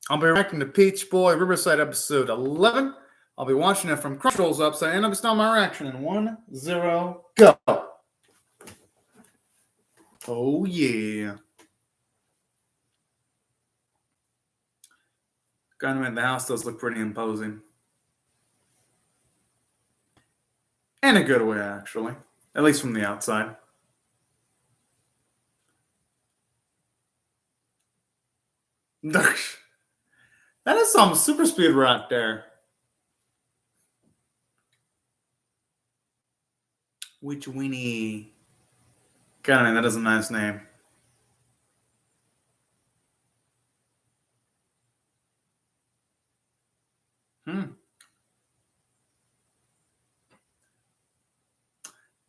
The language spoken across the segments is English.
I'll be reacting to Peach Boy Riverside episode 11. I'll be watching it from Crunchyroll's website, and I'll be starting my reaction in 1, 0, go. Oh, yeah. Gotta admit, the house does look pretty imposing. In a good way, actually. At least from the outside. That is some super speed right there. Which Winnie? God, that is a nice name.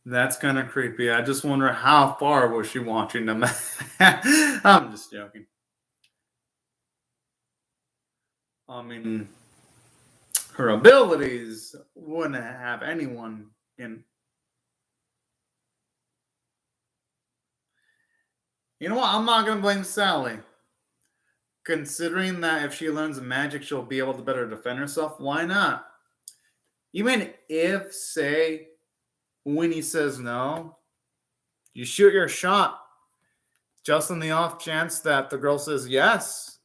That's kind of creepy. I just wonder how far was she watching them. I'm just joking. I mean, her abilities wouldn't have anyone in. You know what? I'm not going to blame Sally. Considering that if she learns magic, she'll be able to better defend herself. Why not? Even if, say, Winnie says no, you shoot your shot. Just in the off chance that the girl says yes.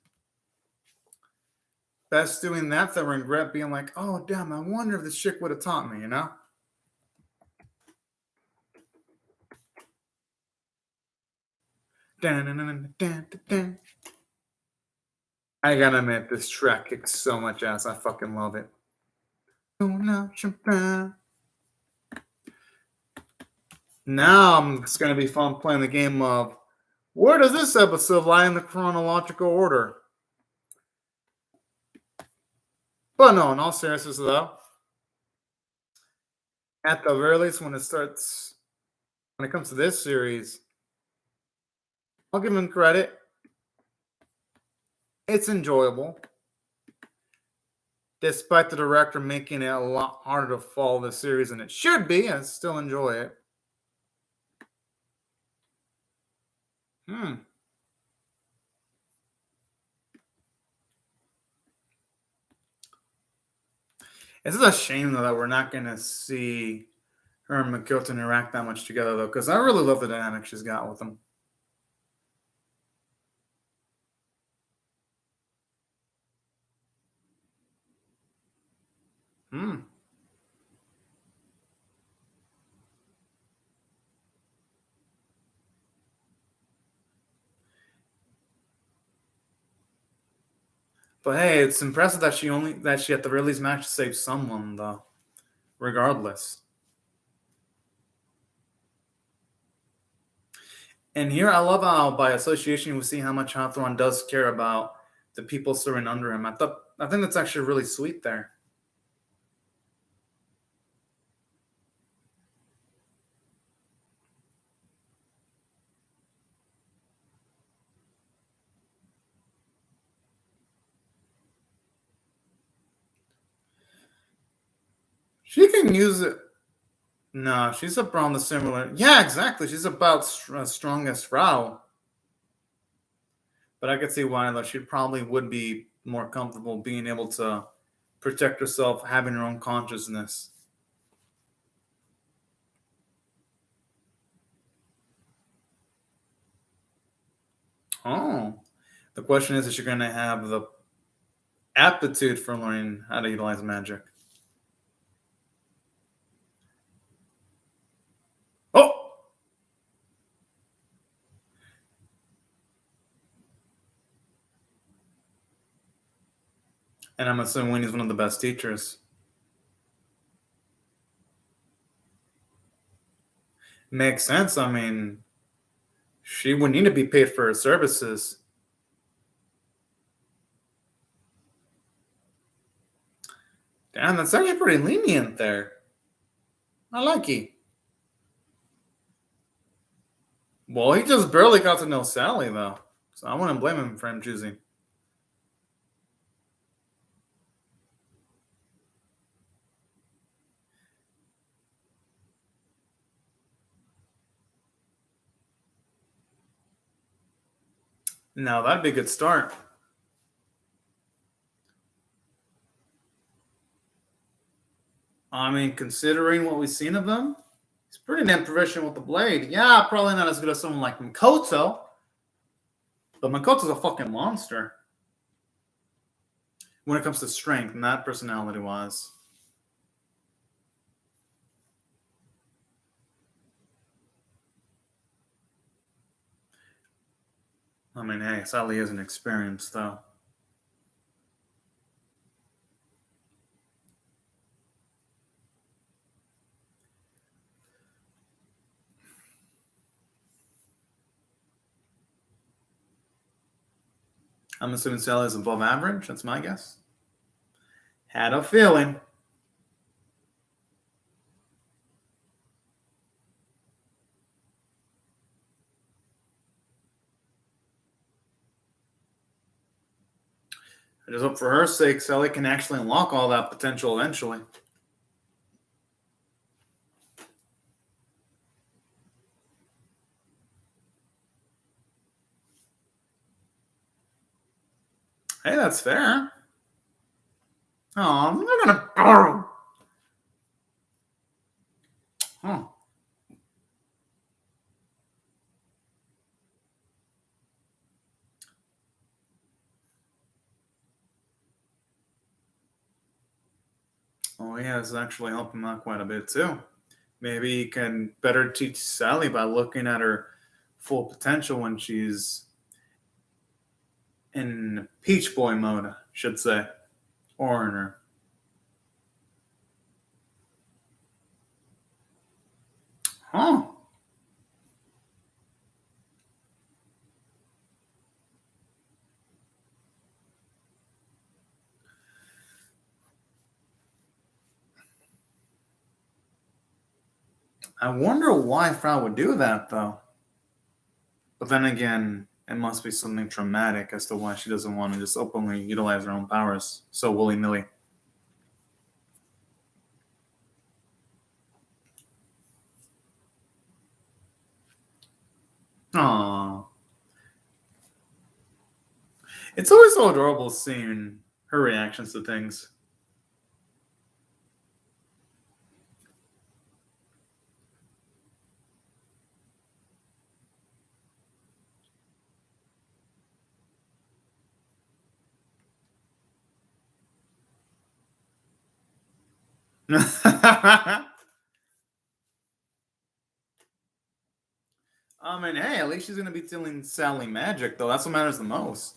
Best doing that than regret being like, oh, damn, I wonder if this chick would have taught me, you know? Dun, dun, dun, dun, dun, dun. I gotta admit, this track kicks so much ass. I fucking love it. Now it's gonna be fun playing the game of where does this episode lie in the chronological order? But no, in all seriousness though, at the very least when it comes to this series, I'll give him credit. It's enjoyable. Despite the director making it a lot harder to follow the series than it should be, I still enjoy it. It's a shame though that we're not gonna see her and Makoto interact that much together though, because I really love the dynamic she's got with them. But hey, it's impressive that she at the very least managed to save someone though, regardless. And here I love how by association we see how much Hawthorne does care about the people serving under him. I think that's actually really sweet there. She can use it. No, she's around the similar. Yeah, exactly. She's about strongest Rao. But I could see why, though. She probably would be more comfortable being able to protect herself, having her own consciousness. Oh. The question is she going to have the aptitude for learning how to utilize magic? Oh! And I'm assuming Winnie's one of the best teachers. Makes sense. I mean, she would need to be paid for her services. Damn, that's actually pretty lenient there. I like it. Well, he just barely got to know Sally, though. So I wouldn't blame him for him choosing. Now, that'd be a good start. I mean, considering what we've seen of him, he's pretty damn proficient with the blade. Yeah, probably not as good as someone like Makoto, but Makoto's a fucking monster when it comes to strength, not personality-wise. I mean, hey, Sally isn't experienced, though. I'm assuming Sally is above average. That's my guess. Had a feeling. I just hope for her sake, Sally can actually unlock all that potential eventually. Hey, that's fair. Oh, I'm not gonna borrow. Huh. Oh, yeah, this is actually helping out quite a bit too. Maybe he can better teach Sally by looking at her full potential when she's in Peach Boy mode, should say, or in her. Huh. I wonder why Frau would do that, though. But then again, it must be something traumatic as to why she doesn't want to just openly utilize her own powers so willy nilly. Aww. It's always so adorable seeing her reactions to things. I mean, hey, at least she's going to be telling Sally magic, though. That's what matters the most.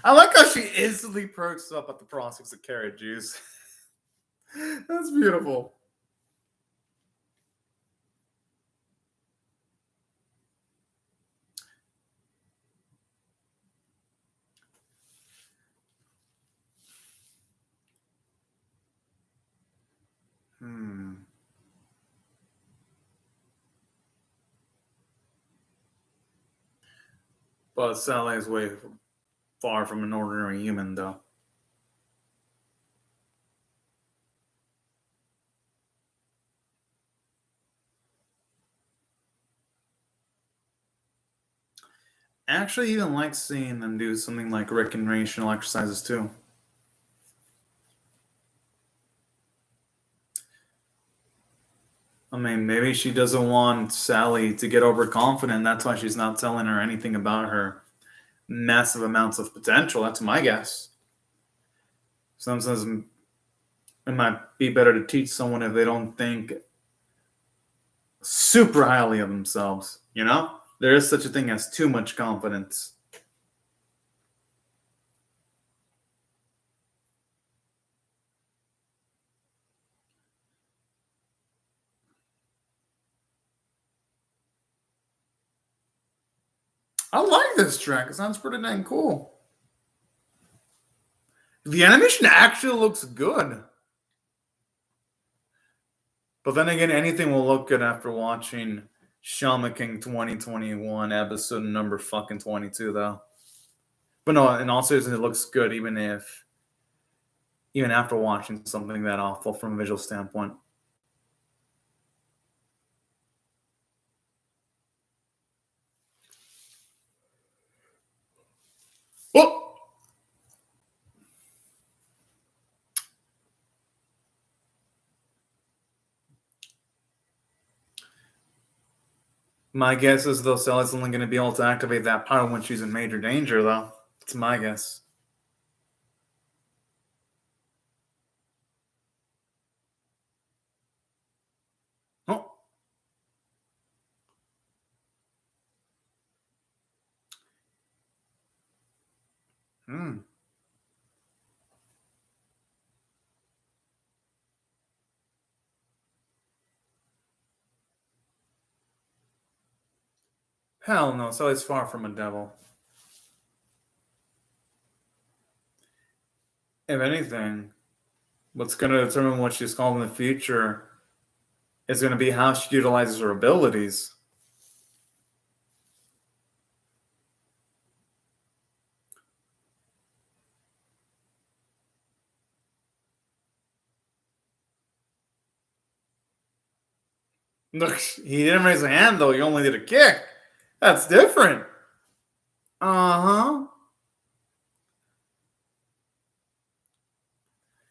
I like how she instantly perks up at the prospects of carrot juice. That's beautiful. Hmm. But Sally is way far from an ordinary human, though. I actually even like seeing them do something like recreational exercises, too. I mean, maybe she doesn't want Sally to get overconfident. That's why she's not telling her anything about her massive amounts of potential. That's my guess. Sometimes it might be better to teach someone if they don't think super highly of themselves. You know, there is such a thing as too much confidence. I like this track. It sounds pretty dang cool. The animation actually looks good. But then again, anything will look good after watching Shaman King 2021 episode number fucking 22, though. But no, in all seriousness, it looks good even after watching something that awful from a visual standpoint. Oh, my guess is though Sally's only going to be able to activate that power when she's in major danger, though. It's my guess. Oh. Hmm. Hell no, Sally's far from a devil. If anything, what's going to determine what she's called in the future is going to be how she utilizes her abilities. Look, he didn't raise a hand though. He only did a kick. That's different. Uh huh.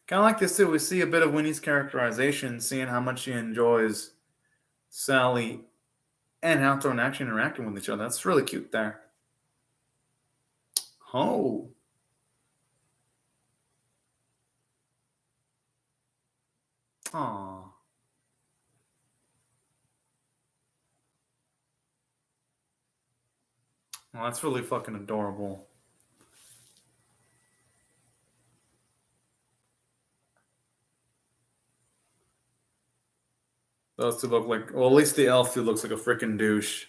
Kind of like this too. We see a bit of Winnie's characterization, seeing how much she enjoys Sally and how they're actually interacting with each other. That's really cute there. Oh. Aw. Well, that's really fucking adorable. Those two look like, well, at least the elf dude looks like a freaking douche.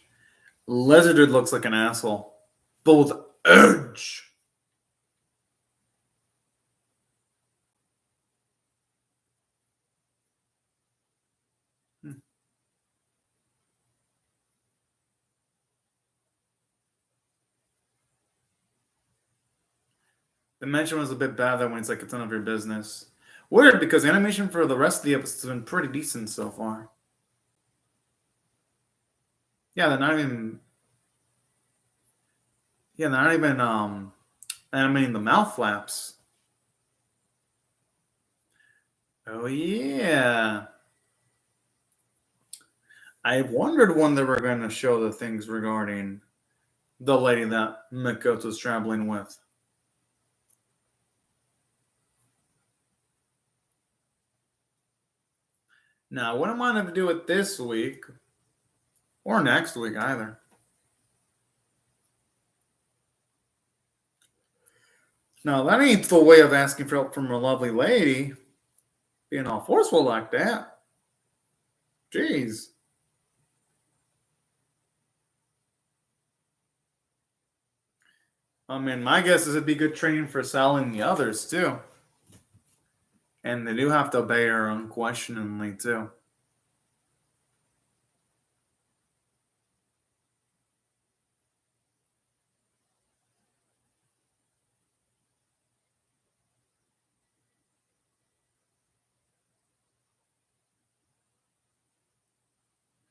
Lizard dude looks like an asshole. Both edge. Hmm. The mention was a bit bad though when it's like it's none of your business. Weird because animation for the rest of the episodes has been pretty decent so far. Yeah, they're not even. Yeah, they're not even animating the mouth flaps. Oh yeah. I wondered when they were going to show the things regarding the lady that Makoto's traveling with. Now, I wouldn't mind them to do it this week or next week either. Now, that ain't the way of asking for help from a lovely lady, being all forceful like that. Jeez. I mean, my guess is it'd be good training for Sal and the others, too. And they do have to obey her unquestioningly, too.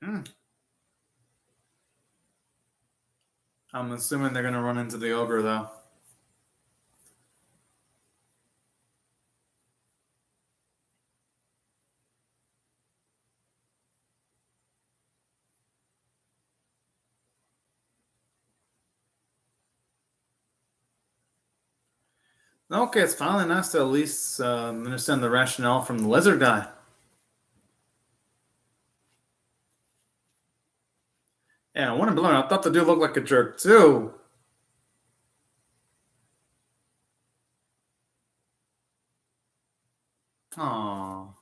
Hmm. I'm assuming they're going to run into the ogre, though. Okay, it's finally nice to at least understand the rationale from the lizard guy. Yeah, I wouldn't blame him. I thought the dude looked like a jerk, too. Aww.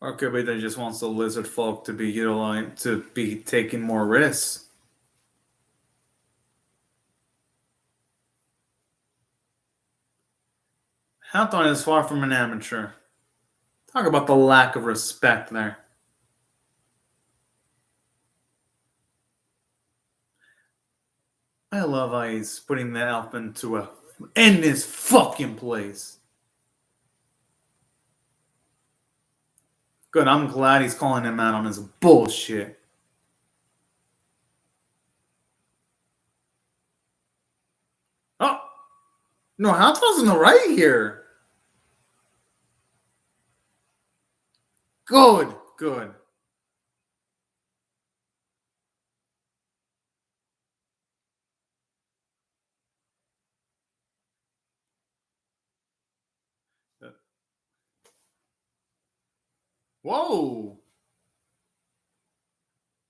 Or could be that he just wants the lizard folk to be utilized to be taking more risks. Hawthorne is far from an amateur. Talk about the lack of respect there. I love how he's putting the elf into a End this fucking place. Good, I'm glad he's calling him out on his bullshit. Oh, no, Halfwell's in the right here. Good, good. Whoa.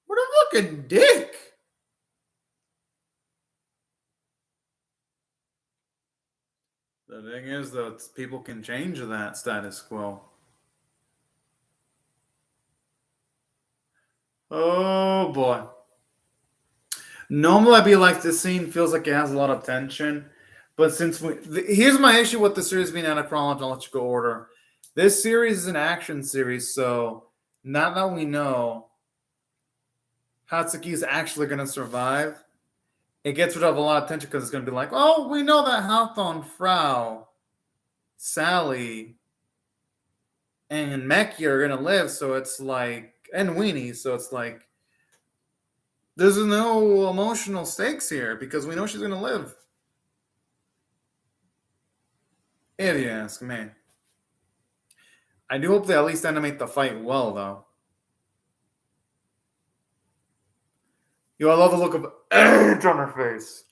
What a fucking dick. The thing is, though, people can change that status quo. Oh, boy. Normally, I'd be like, this scene feels like it has a lot of tension. But since here's my issue with the series being out of chronological order. This series is an action series, so now that we know Hatsuki is actually going to survive, it gets rid of a lot of tension because it's going to be like, oh, we know that Hawthorne, Frau, Sally, and Meki are going to live, so it's like, and Weenie, so it's like, there's no emotional stakes here because we know she's going to live. If you ask me. I do hope they at least animate the fight well, though. Yo, I love the look of edge on her face.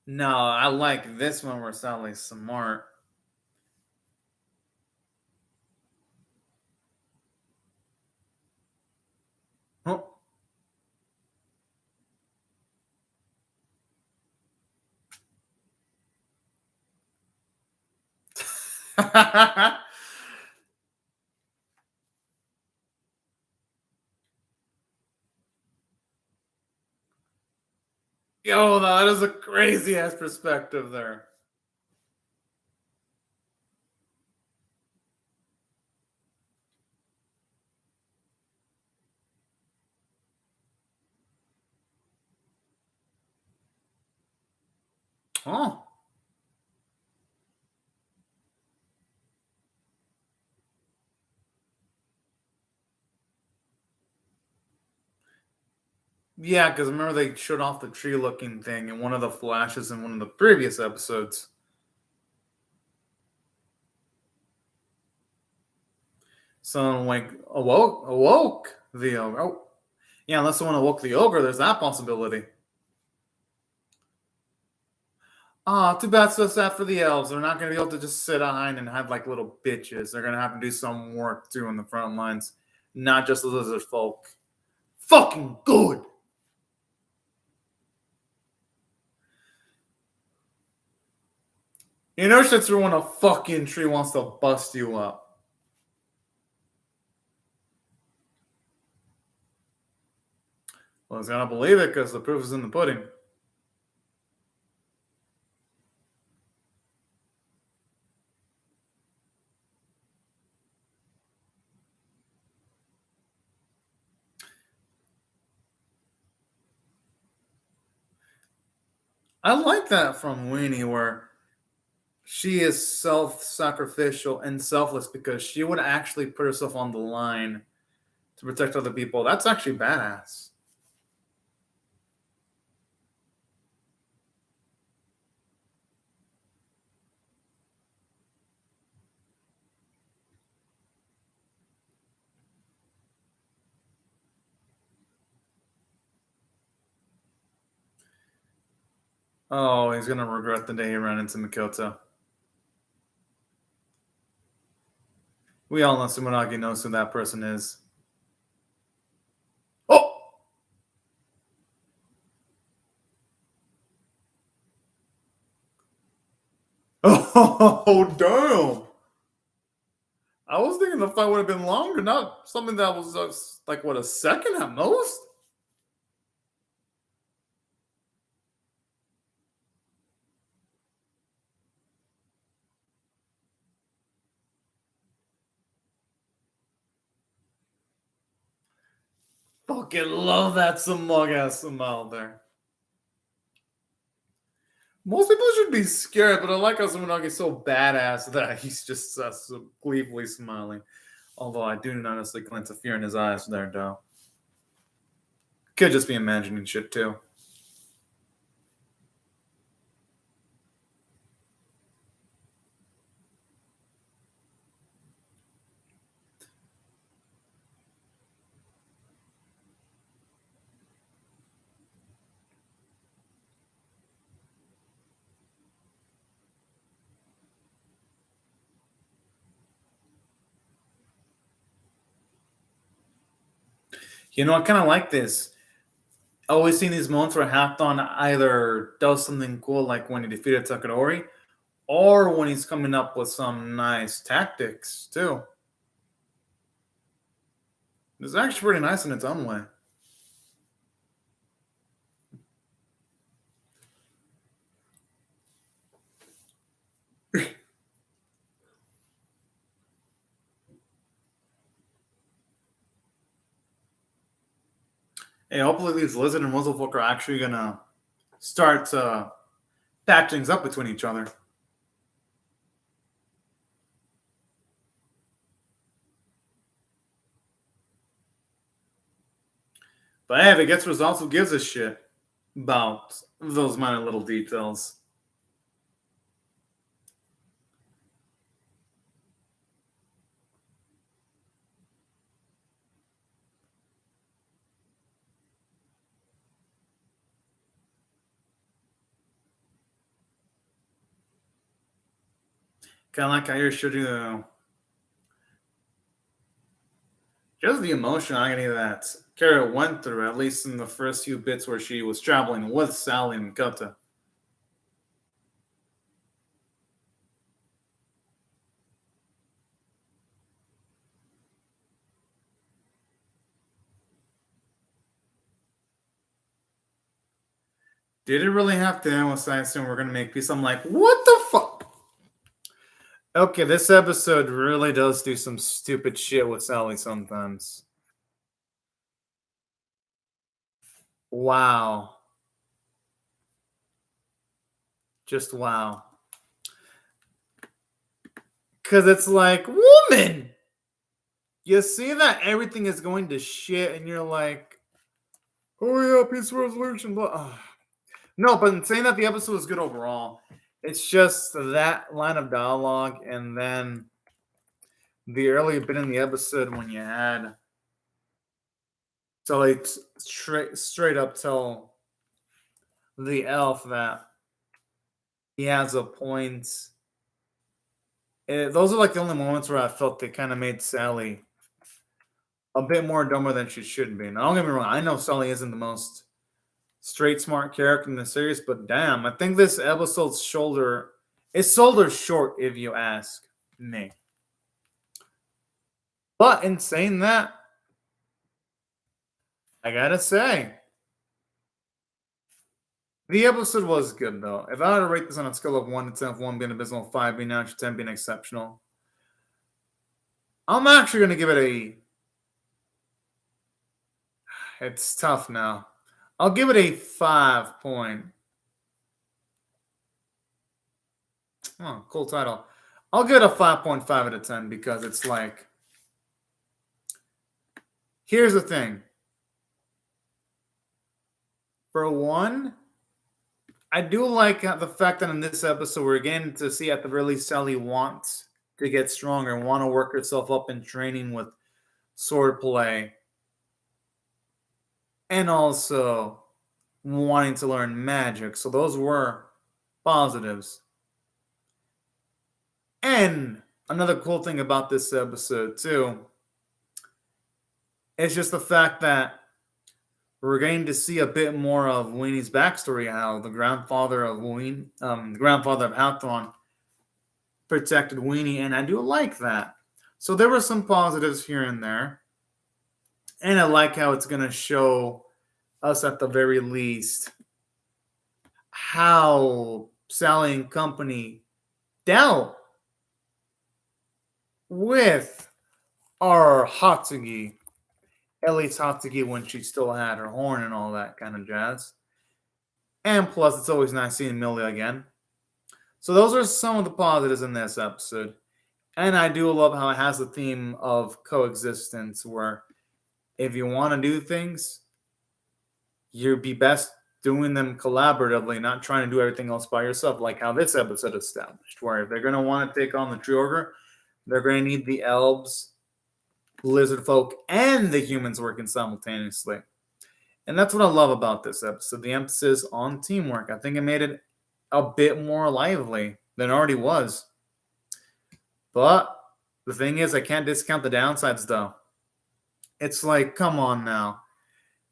No, I like this one where Sally's smart. Oh. Yo, that is a crazy ass perspective there. Oh. Yeah, because remember they showed off the tree looking thing in one of the flashes in one of the previous episodes. Someone like awoke the ogre. Oh, yeah, unless someone awoke the ogre, there's that possibility. Ah, too bad, so sad for the elves. They're not going to be able to just sit behind and have like little bitches. They're going to have to do some work too on the front lines, not just the lizard folk. Fucking good. You know, shit's when a fucking tree wants to bust you up. Well, he's gonna believe it because the proof is in the pudding. I like that from Weenie, where she is self-sacrificial and selfless because she would actually put herself on the line to protect other people. That's actually badass. Oh, he's gonna regret the day he ran into Makoto. We all know Sumunagi knows who that person is. Oh! Oh, damn! I was thinking the fight would have been longer, not something that was like, what, a second at most? Fucking love that smug ass smile there. Most people should be scared, but I like how Sumunagi so badass that he's just so gleefully smiling. Although I do honestly glance of fear in his eyes there, though. Could just be imagining shit too. You know, I kind of like this. Always seen these moments where Halfdan either does something cool, like when he defeated Takadori, or when he's coming up with some nice tactics too. It's actually pretty nice in its own way. Hey, hopefully these Lizard and Wuzzlefolk are actually gonna start to patch things up between each other. But hey, if it gets results, who gives a shit about those minor little details? Kind of like how you're shooting just the emotion agony that Kara went through, at least in the first few bits where she was traveling with Sally and Kota. Did it really have to end with Science and we're gonna make peace? I'm like, what the fuck? Okay, this episode really does do some stupid shit with Sally sometimes. Wow. Just wow. Because it's like, woman! You see that everything is going to shit, and you're like, hurry up, peaceful resolution. No, but in saying that the episode was good overall, it's just that line of dialogue, and then the earlier bit in the episode when you had to like straight up tell the elf that he has a point. Those are like the only moments where I felt they kind of made Sally a bit more dumber than she should be. Now, don't get me wrong, I know Sally isn't the most straight smart character in the series, but damn, I think this episode's sold her short, if you ask me. But in saying that, I gotta say, the episode was good though. If I had to rate this on a scale of 1 to 10, 1 being abysmal, 5 being average, 10 being exceptional, I'm actually gonna give it a. It's tough now. I'll give it a 5 point. Oh, cool title. I'll give it a 5.5 out of 10 because it's like. Here's the thing. For one, I do like the fact that in this episode we're getting to see at the very least Sally wants to get stronger and want to work herself up in training with swordplay. And also wanting to learn magic. So those were positives. And another cool thing about this episode, too, is just the fact that we're getting to see a bit more of Weenie's backstory, how the grandfather of Halthorn protected Weenie, and I do like that. So there were some positives here and there. And I like how it's going to show us at the very least how Sally and company dealt with our Hatsugi at least Hatsuki when she still had her horn and all that kind of jazz. And plus, it's always nice seeing Millie again. So those are some of the positives in this episode. And I do love how it has the theme of coexistence, where if you want to do things, you'd be best doing them collaboratively, not trying to do everything else by yourself, like how this episode established, where if they're going to want to take on the Tree Ogre, they're going to need the elves, lizard folk, and the humans working simultaneously. And that's what I love about this episode, the emphasis on teamwork. I think it made it a bit more lively than it already was. But the thing is, I can't discount the downsides, though. It's like, come on now.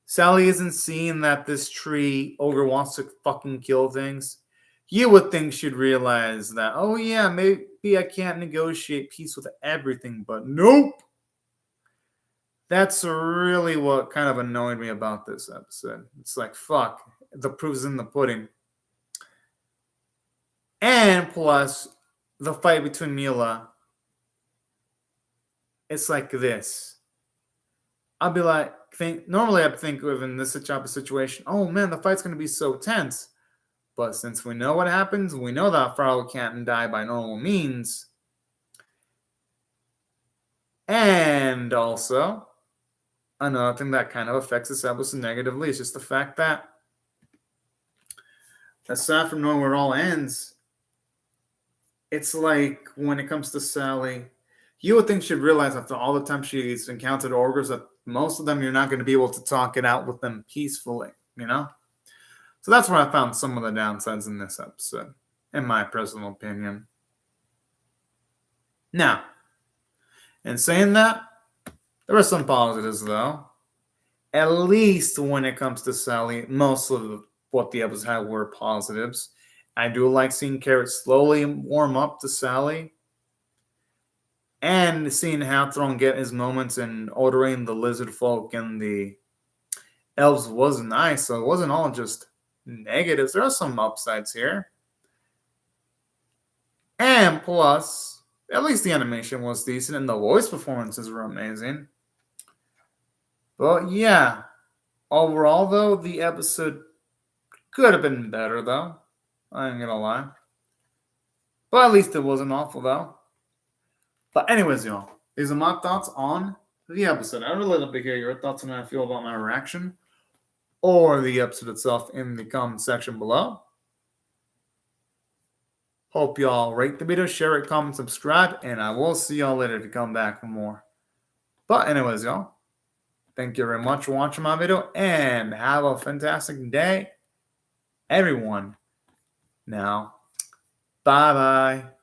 Sally isn't seeing that this tree ogre wants to fucking kill things. You would think she'd realize that, oh yeah, maybe I can't negotiate peace with everything, but nope. That's really what kind of annoyed me about this episode. It's like, fuck, the proof's in the pudding. And plus, the fight between Mila, it's like this. I'd be like, normally I'd think of in this type of situation, oh man, the fight's going to be so tense. But since we know what happens, we know that Farrell can't die by normal means. And also, another thing that kind of affects this episode negatively is just the fact that, aside from knowing where it all ends, it's like when it comes to Sally, you would think she'd realize after all the time she's encountered ogres that most of them you're not going to be able to talk it out with them peacefully, you know? So that's where I found some of the downsides in this episode, in my personal opinion. Now, in saying that, there are some positives, though. At least when it comes to Sally, most of what the episodes had were positives. I do like seeing Carrot slowly warm up to Sally. And seeing Hathorn get his moments in ordering the lizard folk and the elves was nice. So it wasn't all just negatives. There are some upsides here. And plus, at least the animation was decent and the voice performances were amazing. But yeah, overall though, the episode could have been better though. I ain't gonna lie. But at least it wasn't awful though. But anyways, y'all, these are my thoughts on the episode. I'd really love to hear your thoughts on how I feel about my reaction or the episode itself in the comment section below. Hope y'all rate the video, share it, comment, subscribe, and I will see y'all later to come back for more. But anyways, y'all, thank you very much for watching my video, and have a fantastic day, everyone. Now, bye-bye.